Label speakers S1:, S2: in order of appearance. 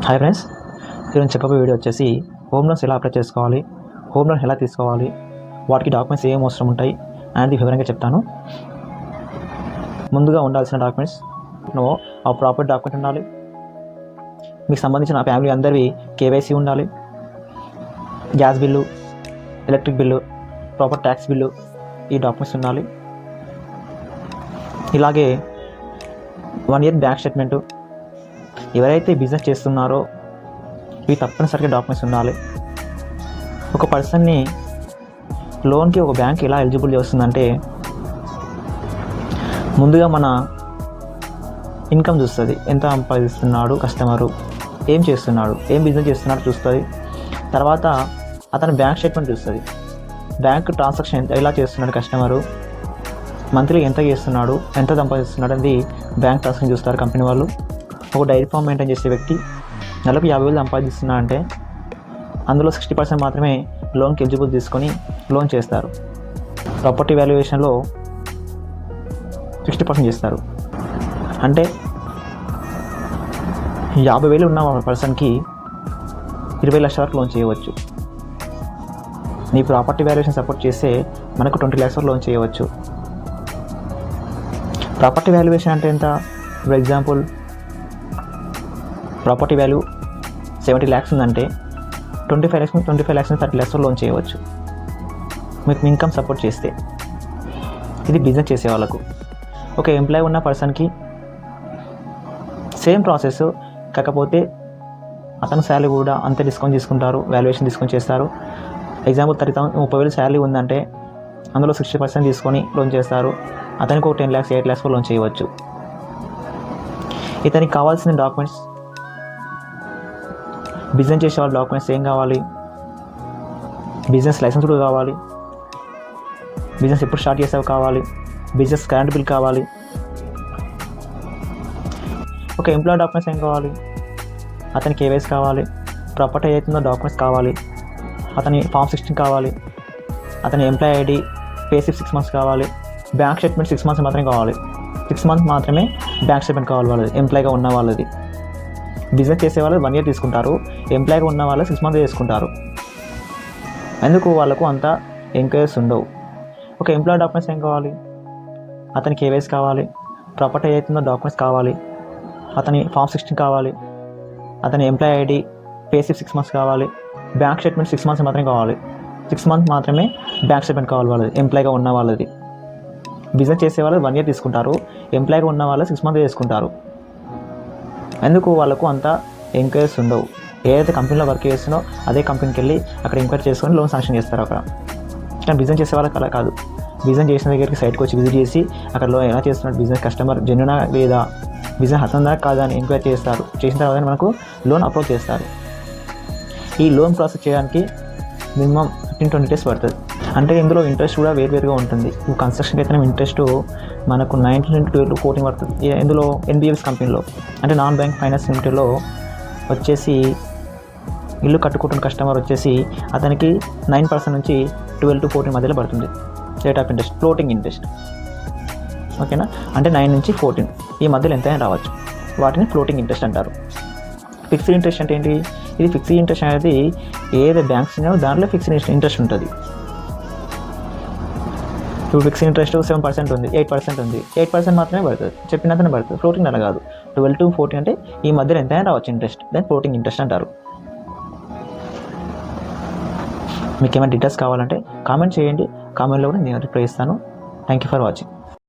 S1: Hi friends, ఈరోజు చెప్పబోయే video వచ్చేసి హోమ్ లోన్స్ ఎలా అప్లై చేసుకోవాలి, హోమ్ లోన్ ఎలా తీసుకోవాలి, వాటికి డాక్యుమెంట్స్ ఏం అవసరం ఉంటాయి అనేది వివరంగా చెప్తాను. ముందుగా ఉండాల్సిన డాక్యుమెంట్స్, ఆ ప్రాపర్ డాక్యుమెంట్ ఉండాలి. మీకు సంబంధించిన ఫ్యామిలీ అందరివి కేవైసీ ఉండాలి. Gas bill, electric bill, proper tax bill, ఈ డాక్యుమెంట్స్ ఉండాలి. ఇలాగే 1 year బ్యాంక్ స్టేట్మెంటు. ఎవరైతే బిజినెస్ చేస్తున్నారో ఇవి తప్పనిసరిగా డాక్యుమెంట్స్ ఉండాలి. ఒక పర్సన్ని లోన్కి ఒక బ్యాంక్ ఎలా ఎలిజిబుల్ చేస్తుందంటే, ముందుగా మన ఇన్కమ్ చూస్తుంది. ఎంత సంపాదిస్తున్నాడు కస్టమరు, ఏం చేస్తున్నాడు, ఏం బిజినెస్ చేస్తున్నాడు చూస్తుంది. తర్వాత అతని బ్యాంక్ స్టేట్మెంట్ చూస్తుంది. బ్యాంక్ ట్రాన్సాక్షన్ ఎలా చేస్తున్నాడు కస్టమరు, మంత్లీ ఎంత చేస్తున్నాడు, ఎంత సంపాదిస్తున్నాడు అనేది బ్యాంక్ ట్రాన్సాక్షన్ చూస్తారు కంపెనీ వాళ్ళు. ఒక డైరీ ఫామ్ మెయింటైన్ చేసే వ్యక్తి నెలకు 50,000 సంపాదిస్తున్నా అంటే అందులో 60% మాత్రమే లోన్కి ఎలిజిబుల్ తీసుకొని లోన్ చేస్తారు. ప్రాపర్టీ వాల్యుయేషన్లో 60% చేస్తారు. అంటే 50,000 ఉన్న పర్సన్కి 20 లక్షల వరకు లోన్ చేయవచ్చు. నీ ప్రాపర్టీ వాల్యుయేషన్ సపోర్ట్ చేస్తే మనకు 20 lakhs వరకు లోన్ చేయవచ్చు. ప్రాపర్టీ వాల్యుయేషన్ అంటే ఎంత? For example, property value 70 lakhs ఉందంటే 25 lakhs 30 lakhs లోన్ చేయవచ్చు మీకు ఇన్కమ్ సపోర్ట్ చేస్తే. ఇది బిజినెస్ చేసే వాళ్ళకు. ఒక ఎంప్లాయీ ఉన్న పర్సన్కి సేమ్ ప్రాసెస్, కాకపోతే అతని శాలరీ కూడా అంతే డిస్కౌంట్ తీసుకుంటారు, వాల్యుయేషన్ డిస్కౌంట్ చేస్తారు. ఎగ్జాంపుల్ 30,000 శాలరీ ఉందంటే అందులో 60% తీసుకొని లోన్ చేస్తారు. అతనికి ఒక 10 lakhs 8 lakhs లోన్ చేయవచ్చు. ఇతనికి కావాల్సిన డాక్యుమెంట్స్, బిజినెస్ చేసే వాళ్ళ డాక్యుమెంట్స్ ఏం కావాలి? బిజినెస్ లైసెన్స్ కూడా కావాలి, బిజినెస్ ఎప్పుడు స్టార్ట్ చేసావు కావాలి, బిజినెస్ కరెంట్ బిల్ కావాలి. ఒక ఎంప్లాయీ డాక్యుమెంట్స్ ఏం కావాలి? అతని కేవైసీ కావాలి, ప్రాపర్టీ ఏదైతుందో డాక్యుమెంట్స్ కావాలి, అతని ఫామ్ 16 కావాలి, అతని employee ID, pay slip 6 months కావాలి, బ్యాంక్ స్టేట్మెంట్ 6 months మాత్రమే కావాలి. 6 months మాత్రమే బ్యాంక్ స్టేట్మెంట్ కావాలి వాళ్ళది, ఎంప్లాయీగా ఉన్న వాళ్ళది. బిజినెస్ చేసే వాళ్ళు 1 year తీసుకుంటారు, ఎంప్లాయీగా ఉన్న వాళ్ళు 6 months తీసుకుంటారు. ఎందుకు? వాళ్ళకు అంత ఎంక్వైరీస్ ఉండవు. ఒక ఎంప్లాయీ డాక్యుమెంట్స్ ఏం కావాలి? అతని కేవైసీ కావాలి, ప్రాపర్టీ ఏదైతుందో డాక్యుమెంట్స్ కావాలి, అతని ఫామ్ 16 కావాలి, అతని employee ID, pay slip 6 months కావాలి, బ్యాంక్ స్టేట్మెంట్ 6 months మాత్రమే కావాలి. 6 months మాత్రమే బ్యాంక్ స్టేట్మెంట్ కావాలి వాళ్ళది, ఎంప్లాయీగా ఉన్న వాళ్ళది. బిజినెస్ చేసే వాళ్ళు 1 year తీసుకుంటారు, ఎంప్లాయీగా ఉన్న వాళ్ళు 6 months తీసుకుంటారు. ఎందుకు? వాళ్ళకు అంత ఎంక్వైరీస్ ఉండవు. ఏదైతే కంపెనీలో వర్క్ చేస్తున్నో అదే కంపెనీకి వెళ్ళి అక్కడ ఎంక్వైరీ చేసుకొని లోన్ శాంక్షన్ చేస్తారు అక్కడ. కానీ బిజినెస్ చేసే వాళ్ళకి అలా కాదు. బిజినెస్ చేసిన దగ్గరికి సైట్కి వచ్చి విజిట్ చేసి అక్కడ లోన్ ఎలా చేస్తున్నాడు, బిజినెస్ కస్టమర్ జెన్యూనా లేదా, బిజినెస్ అసందా కాదా అని ఎంక్వైరీ చేస్తారు. చేసిన తర్వాత మనకు లోన్ అప్రూవ్ చేస్తారు. ఈ లోన్ ప్రాసెస్ చేయడానికి మినిమం 15-20 days పడుతుంది. అంటే ఇందులో ఇంట్రెస్ట్ కూడా వేరువేరుగా ఉంటుంది. కన్స్ట్రక్షన్కి అయితే ఇంట్రెస్ట్ మనకు 19 to 14 పడుతుంది. ఇందులో NBFC కంపెనీలో అంటే నాన్ బ్యాంక్ ఫైనాన్స్ లిమిటెడ్లో వచ్చేసి ఇల్లు కట్టుకుంటున్న కస్టమర్ వచ్చేసి అతనికి 9% నుంచి 12 to 14 మధ్యలో పడుతుంది rate of interest, floating interest. ఓకేనా? అంటే 9 నుంచి 14 ఈ మధ్యలో ఎంతైనా రావచ్చు. వాటిని ఫ్లోటింగ్ ఇంట్రెస్ట్ అంటారు. ఫిక్స్డ్ ఇంట్రెస్ట్ అంటే ఏంటి? ఇది ఫిక్స్డ్ ఇంట్రెస్ట్ అనేది ఏదైతే బ్యాంక్స్ ఉన్నాయో దాంట్లో ఫిక్స్డ్ ఇంట్రెస్ట్ ఉంటుంది. ఇప్పుడు ఫిక్స్డ్ ఇంట్రెస్ట్ 7% ఉంది, 8% ఉంది, 8% మాత్రమే పడుతుంది, చెప్పినంతనే పడుతుంది. ఫ్లోటింగ్ అలా కాదు. 12 to 14 అంటే ఈ మధ్యలో ఎంతైనా రావచ్చు ఇంట్రెస్ట్, దాన్ని ఫ్లోటింగ్ ఇంట్రెస్ట్ అంటారు. మీకు ఏమైనా డీటెయిల్స్ కావాలంటే కామెంట్ చేయండి, కామెంట్లో కూడా నేను రిప్లై ఇస్తాను. Thank you for watching.